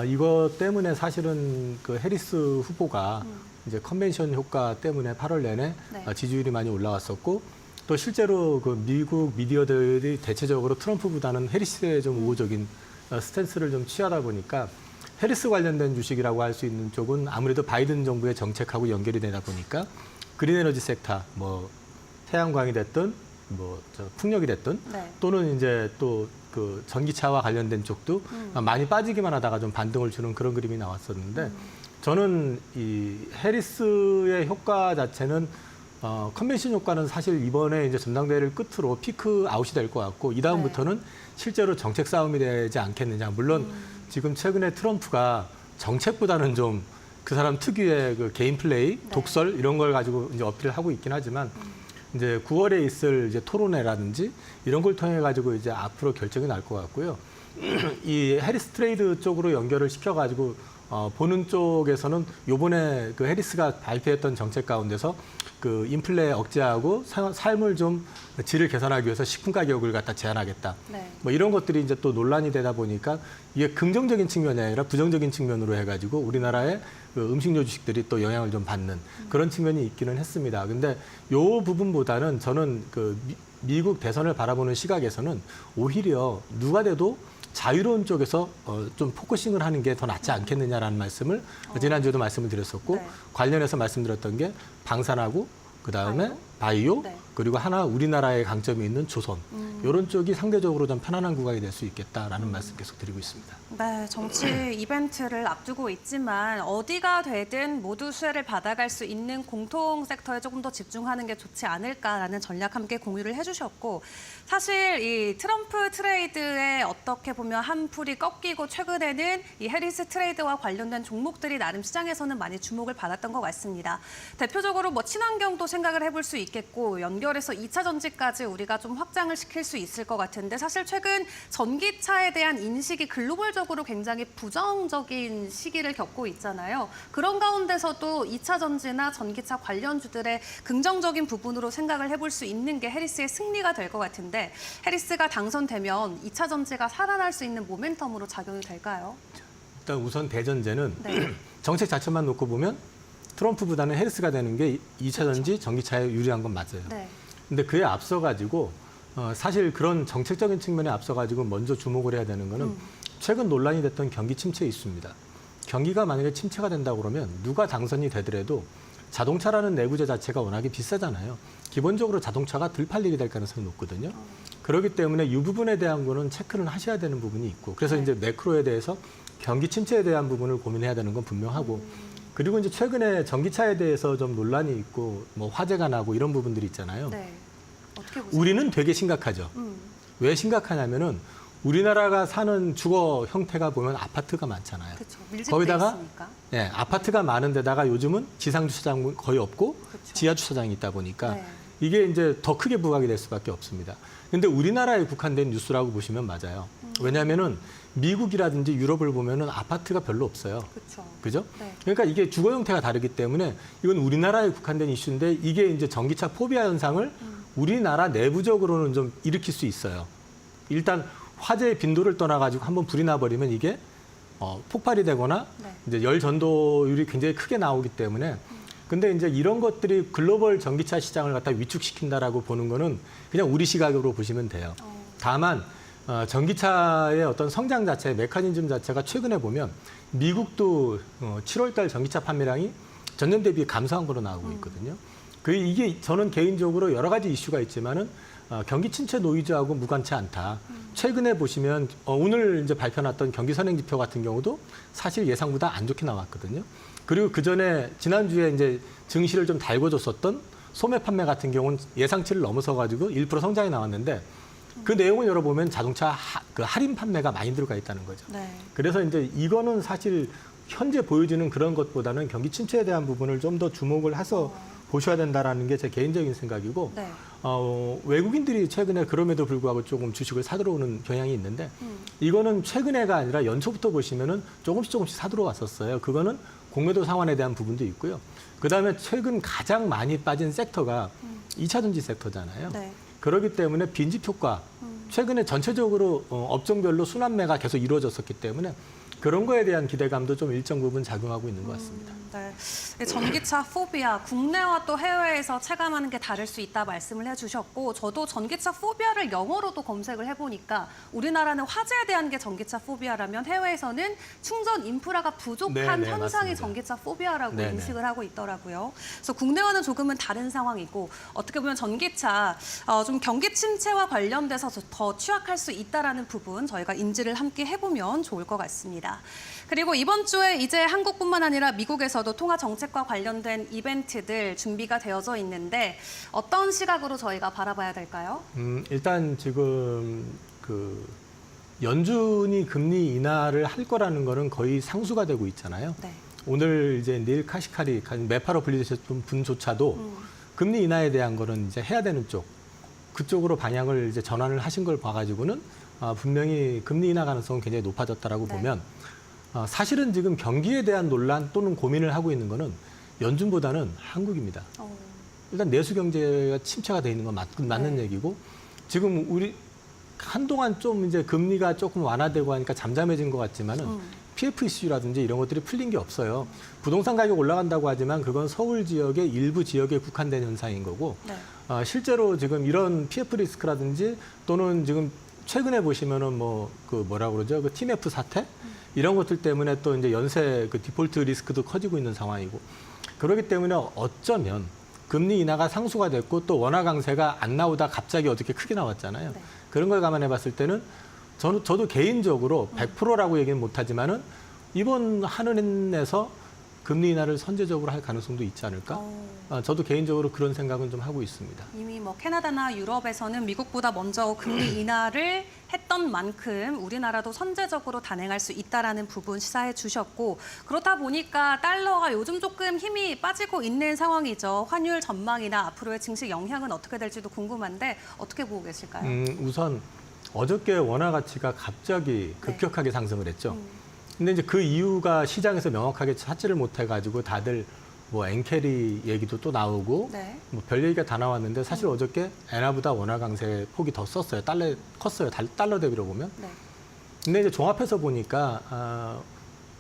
이것 때문에 사실은 그 해리스 후보가 이제 컨벤션 효과 때문에 8월 내내 네. 지지율이 많이 올라왔었고 또 실제로 그 미국 미디어들이 대체적으로 트럼프보다는 해리스에 좀 우호적인 스탠스를 좀 취하다 보니까 해리스 관련된 주식이라고 할 수 있는 쪽은 아무래도 바이든 정부의 정책하고 연결이 되다 보니까 그린 에너지 섹터, 뭐 태양광이 됐든 뭐 풍력이 됐든 네. 또는 이제 또 그 전기차와 관련된 쪽도 많이 빠지기만 하다가 좀 반등을 주는 그런 그림이 나왔었는데 저는 이 해리스의 효과 자체는 컨벤션 효과는 사실 이번에 이제 전당대회를 끝으로 피크 아웃이 될 것 같고 이 다음부터는 실제로 정책 싸움이 되지 않겠느냐. 물론 지금 최근에 트럼프가 정책보다는 좀 그 사람 특유의 그 개인 플레이, 독설 이런 걸 가지고 이제 어필을 하고 있긴 하지만 이제 9월에 있을 이제 토론회라든지 이런 걸 통해 가지고 이제 앞으로 결정이 날 것 같고요. 이 해리스 트레이드 쪽으로 연결을 시켜가지고 보는 쪽에서는 요번에 그 해리스가 발표했던 정책 가운데서 그 인플레 억제하고 삶을 좀 질을 개선하기 위해서 식품 가격을 갖다 제한하겠다. 네. 뭐 이런 것들이 이제 또 논란이 되다 보니까 이게 긍정적인 측면이 아니라 부정적인 측면으로 해가지고 우리나라의 그 음식료 주식들이 또 영향을 좀 받는 그런 측면이 있기는 했습니다. 근데 요 부분보다는 저는 그 미국 대선을 바라보는 시각에서는 오히려 누가 돼도 자유로운 쪽에서 좀 포커싱을 하는 게 더 낫지 않겠느냐라는 말씀을 지난주에도 말씀을 드렸었고 네. 관련해서 말씀드렸던 게 방산하고 그다음에 바이오 네. 그리고 하나 우리나라의 강점이 있는 조선 이런 쪽이 상대적으로 좀 편안한 구간이 될 수 있겠다라는 말씀 계속 드리고 있습니다. 네, 정치 이벤트를 앞두고 있지만 어디가 되든 모두 수혜를 받아갈 수 있는 공통 섹터에 조금 더 집중하는 게 좋지 않을까라는 전략 함께 공유를 해주셨고 사실 이 트럼프 트레이드에 어떻게 보면 한풀이 꺾이고 최근에는 이 해리스 트레이드와 관련된 종목들이 나름 시장에서는 많이 주목을 받았던 것 같습니다. 대표적으로 뭐 친환경도 생각을 해볼 수 있겠고 연결해서 2차 전지까지 우리가 좀 확장을 시킬 수 있을 것 같은데 사실 최근 전기차에 대한 인식이 글로벌적으로 굉장히 부정적인 시기를 겪고 있잖아요. 그런 가운데서도 2차 전지나 전기차 관련주들의 긍정적인 부분으로 생각을 해볼 수 있는 게 해리스의 승리가 될 것 같은데 해리스가 당선되면 2차 전지가 살아날 수 있는 모멘텀으로 작용이 될까요? 일단 우선 대전제는 네. 정책 자체만 놓고 보면 트럼프보다는 해리스가 되는 게 2차 전지 전기차에 유리한 건 맞아요. 네. 근데 그에 앞서 가지고 사실 그런 정책적인 측면에 앞서 가지고 먼저 주목을 해야 되는 거는 최근 논란이 됐던 경기 침체 있습니다. 경기가 만약에 침체가 된다고 그러면 누가 당선이 되더라도 자동차라는 내구재 자체가 워낙에 비싸잖아요. 기본적으로 자동차가 덜 팔리게 될 가능성이 높거든요. 그렇기 때문에 이 부분에 대한 거는 체크는 하셔야 되는 부분이 있고 그래서 이제 매크로에 대해서 경기 침체에 대한 부분을 고민해야 되는 건 분명하고 그리고 이제 최근에 전기차에 대해서 좀 논란이 있고 뭐 화재가 나고 이런 부분들이 있잖아요. 네. 어떻게 보세요? 우리는 되게 심각하죠. 왜 심각하냐면은 우리나라가 사는 주거 형태가 보면 아파트가 많잖아요. 그렇죠. 밀집돼 거기다가 있으니까. 예, 아파트가 많은 데다가 요즘은 지상 주차장 거의 없고 그렇죠. 지하 주차장이 있다 보니까 네. 이게 이제 더 크게 부각이 될 수밖에 없습니다. 근데 우리나라에 국한된 뉴스라고 보시면 맞아요. 왜냐하면은 미국이라든지 유럽을 보면은 아파트가 별로 없어요. 그렇죠. 그죠? 네. 그러니까 이게 주거 형태가 다르기 때문에 이건 우리나라에 국한된 이슈인데 이게 이제 전기차 포비아 현상을 우리나라 내부적으로는 좀 일으킬 수 있어요. 일단 화재의 빈도를 떠나가지고 한번 불이 나버리면 이게 폭발이 되거나 네. 이제 열 전도율이 굉장히 크게 나오기 때문에 근데 이제 이런 것들이 글로벌 전기차 시장을 갖다 위축시킨다라고 보는 거는 그냥 우리 시각으로 보시면 돼요. 다만 전기차의 어떤 성장 자체, 메커니즘 자체가 최근에 보면 미국도 7월달 전기차 판매량이 전년 대비 감소한 거로 나오고 있거든요. 이게 저는 개인적으로 여러 가지 이슈가 있지만은 경기 침체 노이즈하고 무관치 않다. 최근에 보시면 오늘 이제 발표났던 경기 선행 지표 같은 경우도 사실 예상보다 안 좋게 나왔거든요. 그리고 그 전에 지난주에 이제 증시를 좀 달궈줬었던 소매 판매 같은 경우는 예상치를 넘어서 가지고 1% 성장이 나왔는데 그 내용을 열어보면 자동차 그 할인 판매가 많이 들어가 있다는 거죠. 네. 그래서 이제 이거는 사실 현재 보여지는 그런 것보다는 경기 침체에 대한 부분을 좀 더 주목을 해서 보셔야 된다라는 게 제 개인적인 생각이고 네. 외국인들이 최근에 그럼에도 불구하고 조금 주식을 사들어오는 경향이 있는데 이거는 최근에가 아니라 연초부터 보시면은 조금씩 사들어왔었어요. 그거는 공매도 상환에 대한 부분도 있고요. 그다음에 최근 가장 많이 빠진 섹터가 2차 전지 섹터잖아요. 네. 그렇기 때문에 빈집 효과, 최근에 전체적으로 업종별로 순환매가 계속 이루어졌었기 때문에 그런 거에 대한 기대감도 좀 일정 부분 작용하고 있는 것 같습니다. 네. 전기차 포비아, 국내와 또 해외에서 체감하는 게 다를 수 있다 말씀을 해주셨고, 저도 전기차 포비아를 영어로도 검색을 해보니까 우리나라는 화재에 대한 게 전기차 포비아라면 해외에서는 충전 인프라가 부족한 네, 현상이 맞습니다. 전기차 포비아라고 네, 인식을 하고 있더라고요. 그래서 국내와는 조금은 다른 상황이고, 어떻게 보면 전기차 좀 경기 침체와 관련돼서 더 취약할 수 있다라는 부분 저희가 인지를 함께 해보면 좋을 것 같습니다. 그리고 이번 주에 이제 한국뿐만 아니라 미국에서도 통화 정책과 관련된 이벤트들 준비가 되어져 있는데 어떤 시각으로 저희가 바라봐야 될까요? 일단 지금 그 연준이 금리 인하를 할 거라는 거는 거의 상수가 되고 있잖아요. 네. 오늘 이제 닐 카시카리 매파로 분리되셨던 분조차도 금리 인하에 대한 거는 이제 해야 되는 쪽 그쪽으로 방향을 이제 전환을 하신 걸 봐가지고는 분명히 금리 인하 가능성은 굉장히 높아졌다라고 네. 보면 사실은 지금 경기에 대한 논란 또는 고민을 하고 있는 거는 연준보다는 한국입니다. 일단 내수 경제가 침체가 돼 있는 건 맞는 네. 얘기고 지금 우리 한동안 좀 이제 금리가 조금 완화되고 하니까 잠잠해진 것 같지만은 PF 이슈라든지 이런 것들이 풀린 게 없어요. 부동산 가격 올라간다고 하지만 그건 서울 지역의 일부 지역에 국한된 현상인 거고 네. 실제로 지금 이런 PF 리스크라든지 또는 지금 최근에 보시면은 뭐라고 그러죠? 그 TMF 사태 이런 것들 때문에 또 이제 연쇄 그 디폴트 리스크도 커지고 있는 상황이고 그렇기 때문에 어쩌면 금리 인하가 상수가 됐고 또 원화 강세가 안 나오다 갑자기 어떻게 크게 나왔잖아요. 네. 그런 걸 감안해 봤을 때는 저도 개인적으로 100%라고 얘기는 못하지만은 이번 한은에서 금리 인하를 선제적으로 할 가능성도 있지 않을까? 저도 개인적으로 그런 생각은 좀 하고 있습니다. 이미 캐나다나 유럽에서는 미국보다 먼저 금리 인하를 했던 만큼 우리나라도 선제적으로 단행할 수 있다라는 부분 시사해 주셨고 그렇다 보니까 달러가 요즘 조금 힘이 빠지고 있는 상황이죠. 환율 전망이나 앞으로의 증시 영향은 어떻게 될지도 궁금한데 어떻게 보고 계실까요? 우선 어저께 원화 가치가 갑자기 급격하게 상승을 했죠. 근데 이제 그 이유가 시장에서 명확하게 찾지를 못해가지고 다들 엔캐리 얘기도 또 나오고 네. 별 얘기가 다 나왔는데 사실 어저께 엔화보다 원화 강세 폭이 더 컸어요. 달러 대비로 보면. 네. 근데 이제 종합해서 보니까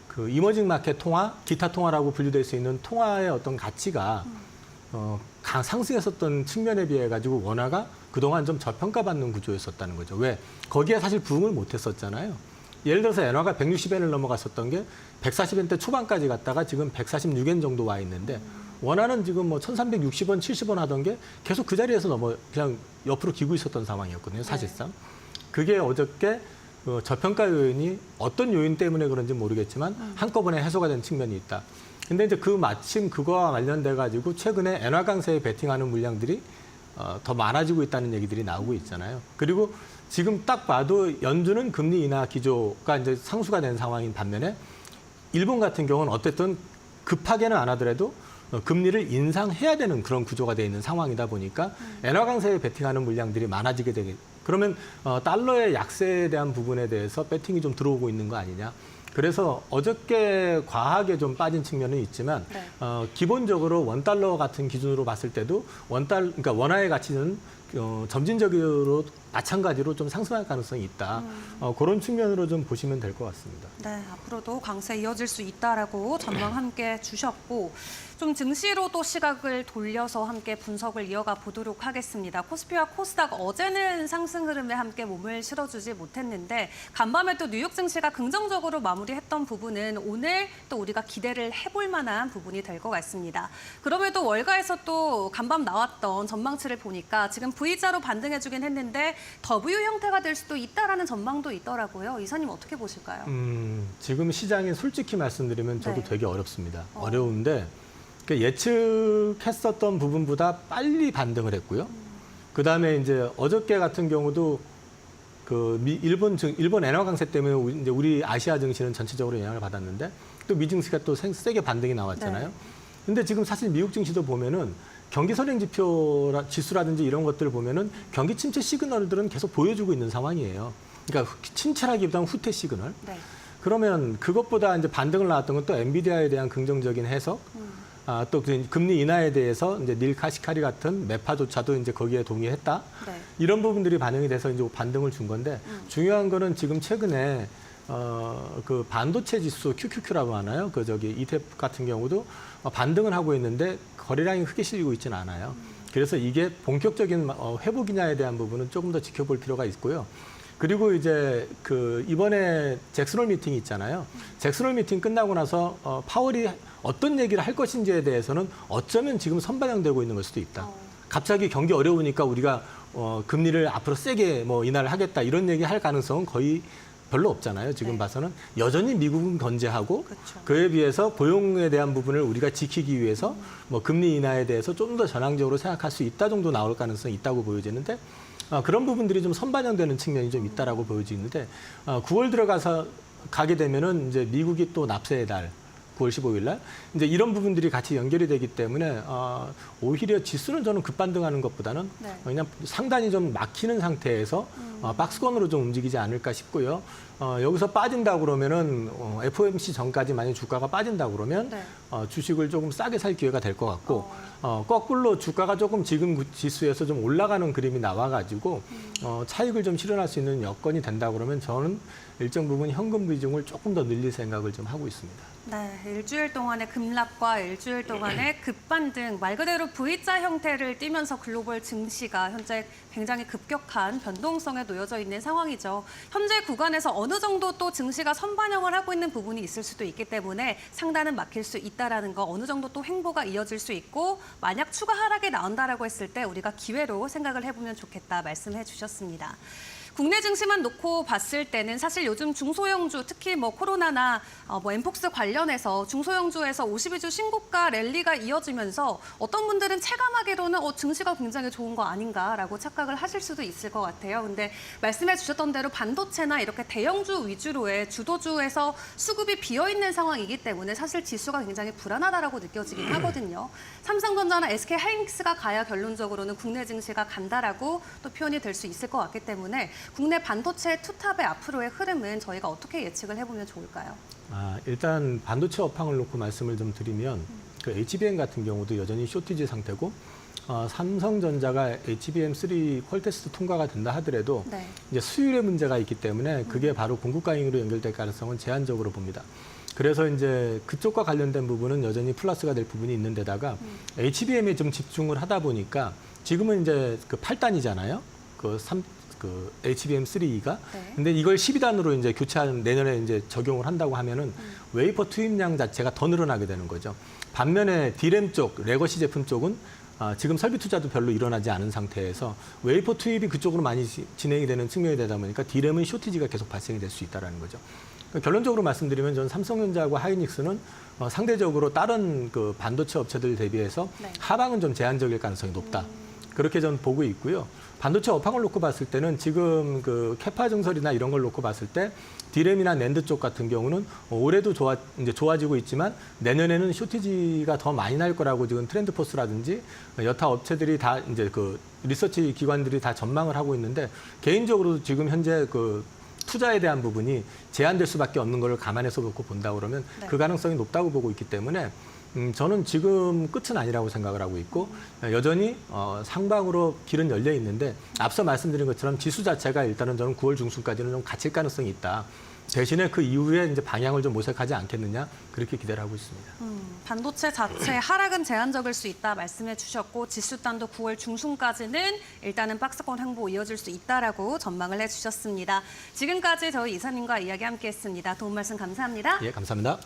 그 이머징 마켓 통화, 기타 통화라고 분류될 수 있는 통화의 어떤 가치가 상승했었던 측면에 비해 가지고 원화가 그동안 좀 저평가받는 구조였었다는 거죠. 왜? 거기에 사실 부응을 못했었잖아요. 예를 들어서 엔화가 160엔을 넘어갔었던 게 140엔대 초반까지 갔다가 지금 146엔 정도 와 있는데 원화는 지금 1360원, 70원 하던 게 계속 그 자리에서 그냥 옆으로 기고 있었던 상황이었거든요, 사실상. 그게 어저께 저평가 요인이 어떤 요인 때문에 그런지 모르겠지만 한꺼번에 해소가 된 측면이 있다. 근데 이제 마침 그거와 관련돼 가지고 최근에 엔화 강세에 베팅하는 물량들이 더 많아지고 있다는 얘기들이 나오고 있잖아요. 그리고 지금 딱 봐도 연준은 금리 인하 기조가 이제 상수가 된 상황인 반면에 일본 같은 경우는 어쨌든 급하게는 안 하더라도 금리를 인상해야 되는 그런 구조가 돼 있는 상황이다 보니까 엔화 강세에 베팅하는 물량들이 많아지게 되게 그러면 달러의 약세에 대한 부분에 대해서 베팅이 좀 들어오고 있는 거 아니냐. 그래서 어저께 과하게 좀 빠진 측면은 있지만 네. 기본적으로 원달러 같은 기준으로 봤을 때도 그러니까 원화의 가치는 점진적으로 마찬가지로 좀 상승할 가능성이 있다. 그런 측면으로 좀 보시면 될 것 같습니다. 네, 앞으로도 강세 이어질 수 있다라고 전망 함께 주셨고 좀 증시로 또 시각을 돌려서 함께 분석을 이어가 보도록 하겠습니다. 코스피와 코스닥 어제는 상승 흐름에 함께 몸을 실어주지 못했는데 간밤에 또 뉴욕 증시가 긍정적으로 마무리했던 부분은 오늘 또 우리가 기대를 해볼 만한 부분이 될 것 같습니다. 그럼에도 월가에서 또 간밤 나왔던 전망치를 보니까 지금 V자로 반등해주긴 했는데 W 형태가 될 수도 있다라는 전망도 있더라고요. 이사님 어떻게 보실까요? 지금 시장이 솔직히 말씀드리면 저도 네. 되게 어렵습니다. 어려운데 예측했었던 부분보다 빨리 반등을 했고요. 그다음에 이제 어저께 같은 경우도 일본 엔화 강세 때문에 이제 우리 아시아 증시는 전체적으로 영향을 받았는데 또 미 증시가 또 세게 반등이 나왔잖아요. 네. 근데 지금 사실 미국 증시도 보면은 경기 선행 지수라든지 이런 것들을 보면은 경기 침체 시그널들은 계속 보여주고 있는 상황이에요. 그러니까 침체라기보다는 후퇴 시그널. 네. 그러면 그것보다 이제 반등을 나왔던 건 또 엔비디아에 대한 긍정적인 해석, 또 금리 인하에 대해서 이제 닐 카시카리 같은 매파조차도 이제 거기에 동의했다. 네. 이런 부분들이 반영이 돼서 이제 반등을 준 건데 중요한 거는 지금 최근에 그 반도체 지수 QQQ라고 하나요? ETF 같은 경우도 반등을 하고 있는데 거래량이 크게 실리고 있지는 않아요. 그래서 이게 본격적인 회복이냐에 대한 부분은 조금 더 지켜볼 필요가 있고요. 그리고 이제 이번에 잭슨홀 미팅이 있잖아요. 잭슨홀 미팅 끝나고 나서 파월이 어떤 얘기를 할 것인지에 대해서는 어쩌면 지금 선반영되고 있는 걸 수도 있다. 갑자기 경기 어려우니까 우리가 금리를 앞으로 세게 인하를 하겠다 이런 얘기 할 가능성은 거의 별로 없잖아요. 지금 네. 봐서는 여전히 미국은 건재하고 그렇죠. 그에 비해서 고용에 대한 부분을 우리가 지키기 위해서 금리 인하에 대해서 좀 더 전향적으로 생각할 수 있다 정도 나올 가능성이 있다고 보여지는데 그런 부분들이 좀 선반영되는 측면이 좀 있다라고 보여지는데 9월 들어가서 가게 되면은 이제 미국이 또 납세의 달 9월 15일 날 이제 이런 부분들이 같이 연결이 되기 때문에 오히려 지수는 저는 급반등하는 것보다는 네. 그냥 상단이 좀 막히는 상태에서 박스권으로 좀 움직이지 않을까 싶고요. 여기서 빠진다 그러면은 FOMC 전까지 만약 주가가 빠진다 그러면 네. 주식을 조금 싸게 살 기회가 될 것 같고 거꾸로 주가가 조금 지금 지수에서 좀 올라가는 그림이 나와가지고 차익을 좀 실현할 수 있는 여건이 된다 그러면 저는 일정 부분 현금 비중을 조금 더 늘릴 생각을 좀 하고 있습니다. 네, 일주일 동안의 급락과 일주일 동안의 급반등, 말 그대로 V자 형태를 띠면서 글로벌 증시가 현재 굉장히 급격한 변동성에 놓여져 있는 상황이죠. 현재 구간에서 어느 정도 또 증시가 선반영을 하고 있는 부분이 있을 수도 있기 때문에 상단은 막힐 수 있다라는 거, 어느 정도 또 횡보가 이어질 수 있고 만약 추가 하락이 나온다라고 했을 때 우리가 기회로 생각을 해보면 좋겠다 말씀해 주셨습니다. 국내 증시만 놓고 봤을 때는 사실 요즘 중소형주, 특히 코로나나 엠폭스 관련해서 중소형주에서 52주 신고가 랠리가 이어지면서 어떤 분들은 체감하기로는 증시가 굉장히 좋은 거 아닌가라고 착각을 하실 수도 있을 것 같아요. 근데 말씀해 주셨던 대로 반도체나 이렇게 대형주 위주로의 주도주에서 수급이 비어있는 상황이기 때문에 사실 지수가 굉장히 불안하다라고 느껴지긴 하거든요. 삼성전자나 SK하이닉스가 가야 결론적으로는 국내 증시가 간다라고 또 표현이 될 수 있을 것 같기 때문에 국내 반도체 투탑의 앞으로의 흐름은 저희가 어떻게 예측을 해보면 좋을까요? 일단 반도체 업황을 놓고 말씀을 좀 드리면 HBM 같은 경우도 여전히 쇼티지 상태고 삼성전자가 HBM3 퀄 테스트 통과가 된다 하더라도 네. 이제 수율의 문제가 있기 때문에 그게 바로 공급 과잉으로 연결될 가능성은 제한적으로 봅니다. 그래서 이제 그쪽과 관련된 부분은 여전히 플러스가 될 부분이 있는 데다가 HBM에 좀 집중을 하다 보니까 지금은 이제 8단이잖아요. HBM3가. 네. 근데 이걸 12단으로 이제 교체한 내년에 이제 적용을 한다고 하면은 웨이퍼 투입량 자체가 더 늘어나게 되는 거죠. 반면에 D램 쪽, 레거시 제품 쪽은 지금 설비 투자도 별로 일어나지 않은 상태에서 웨이퍼 투입이 그쪽으로 많이 진행이 되는 측면이 되다 보니까 D램은 쇼티지가 계속 발생이 될 수 있다는 거죠. 그러니까 결론적으로 말씀드리면 저는 삼성전자하고 하이닉스는 상대적으로 다른 반도체 업체들 대비해서 네. 하방은 좀 제한적일 가능성이 높다. 그렇게 저는 보고 있고요. 반도체 업황을 놓고 봤을 때는 지금 캐파 증설이나 이런 걸 놓고 봤을 때 D램이나 낸드 쪽 같은 경우는 올해도 이제 좋아지고 있지만 내년에는 쇼티지가 더 많이 날 거라고 지금 트렌드포스라든지 여타 업체들이 다 이제 리서치 기관들이 다 전망을 하고 있는데 개인적으로 지금 현재 투자에 대한 부분이 제한될 수밖에 없는 걸 감안해서 놓고 본다 그러면 네. 그 가능성이 높다고 보고 있기 때문에 저는 지금 끝은 아니라고 생각을 하고 있고 여전히 상방으로 길은 열려 있는데 앞서 말씀드린 것처럼 지수 자체가 일단은 저는 9월 중순까지는 좀 갇힐 가능성이 있다. 대신에 그 이후에 이제 방향을 좀 모색하지 않겠느냐 그렇게 기대를 하고 있습니다. 반도체 자체 하락은 제한적일 수 있다 말씀해 주셨고 지수단도 9월 중순까지는 일단은 박스권 행보 이어질 수 있다라고 전망을 해주셨습니다. 지금까지 저희 이사님과 이야기 함께했습니다. 도움 말씀 감사합니다. 예, 감사합니다.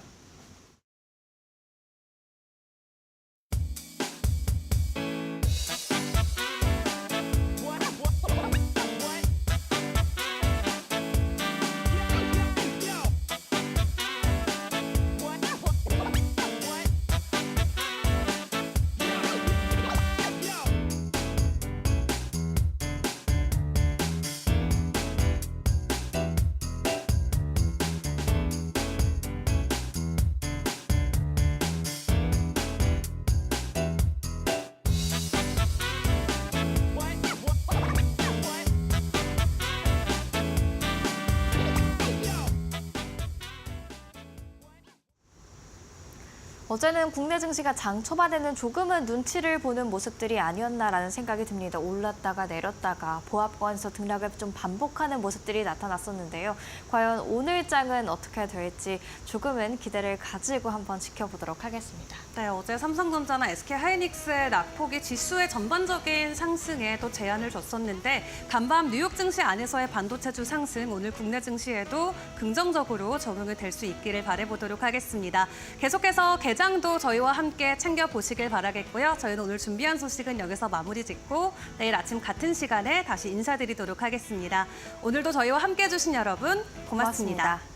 어제는 국내 증시가 장 초반에는 조금은 눈치를 보는 모습들이 아니었나라는 생각이 듭니다. 올랐다가 내렸다가 보합권에서 등락을 좀 반복하는 모습들이 나타났었는데요. 과연 오늘 장은 어떻게 될지 조금은 기대를 가지고 한번 지켜보도록 하겠습니다. 네, 어제 삼성전자나 SK하이닉스의 낙폭이 지수의 전반적인 상승에 또 제한을 줬었는데 간밤 뉴욕 증시 안에서의 반도체주 상승 오늘 국내 증시에도 긍정적으로 적용이 될 수 있기를 바라보도록 하겠습니다. 계속해서 개장도 저희와 함께 챙겨보시길 바라겠고요. 저희는 오늘 준비한 소식은 여기서 마무리 짓고 내일 아침 같은 시간에 다시 인사드리도록 하겠습니다. 오늘도 저희와 함께 해주신 여러분 고맙습니다.